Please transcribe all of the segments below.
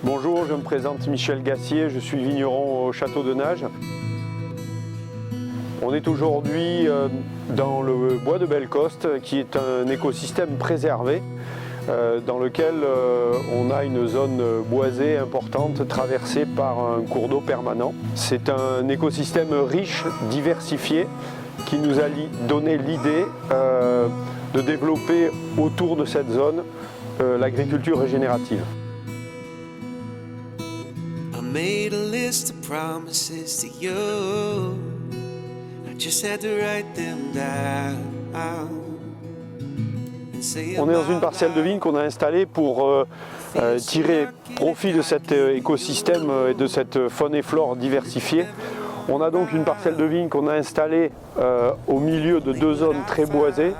Bonjour, je me présente Michel Gassier, je suis vigneron au Château de Nage. On est aujourd'hui dans le bois de Bellecoste, qui est un écosystème préservé dans lequel on a une zone boisée importante traversée par un cours d'eau permanent. C'est un écosystème riche, diversifié, qui nous a donné l'idée de développer autour de cette zone l'agriculture régénérative. I made a list of promises to you. I just had to write them down. On est dans une parcelle de vigne qu'on a installée pour tirer profit de cet écosystème et de cette faune et flore diversifiée. On a donc une parcelle de vigne qu'on a installée au milieu de deux zones très boisées.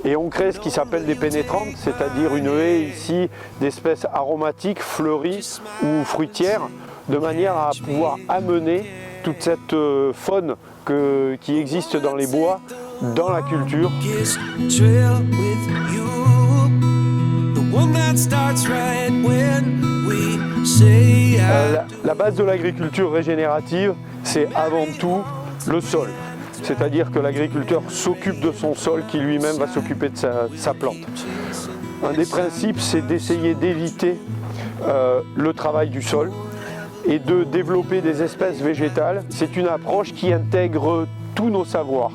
Et on crée ce qui s'appelle des pénétrantes, c'est-à-dire une haie ici d'espèces aromatiques, fleuries ou fruitières, de manière à pouvoir amener toute cette faune qui existe dans les bois, dans la culture. La base de l'agriculture régénérative, c'est avant tout le sol. C'est-à-dire que l'agriculteur s'occupe de son sol qui lui-même va s'occuper de sa plante. Un des principes, c'est d'essayer d'éviter le travail du sol et de développer des espèces végétales. C'est une approche qui intègre tous nos savoirs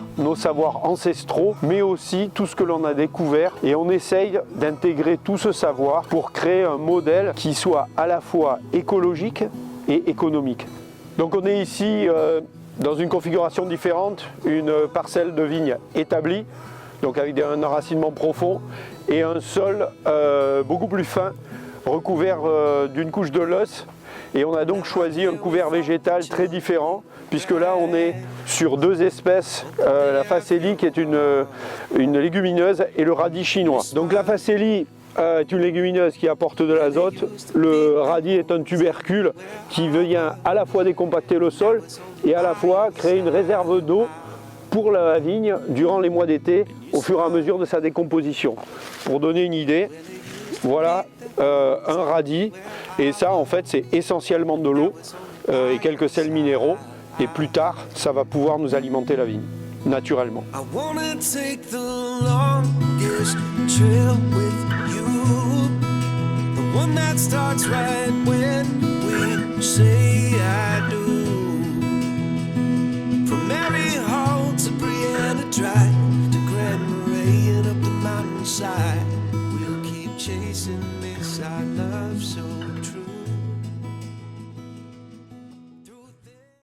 ancestraux, mais aussi tout ce que l'on a découvert. Et on essaye d'intégrer tout ce savoir pour créer un modèle qui soit à la fois écologique et économique. Donc on est ici dans une configuration différente, une parcelle de vigne établie, donc avec un enracinement profond et un sol beaucoup plus fin, recouvert d'une couche de l'os. Et on a donc choisi un couvert végétal très différent, puisque là on est sur deux espèces, la facélie qui est une légumineuse et le radis chinois. Donc la facélie est une légumineuse qui apporte de l'azote, le radis est un tubercule qui vient à la fois décompacter le sol et à la fois créer une réserve d'eau pour la vigne durant les mois d'été au fur et à mesure de sa décomposition. Pour donner une idée, voilà un radis, et ça en fait c'est essentiellement de l'eau et quelques sels minéraux, et plus tard ça va pouvoir nous alimenter la vigne naturellement. Chasing this, I love so true.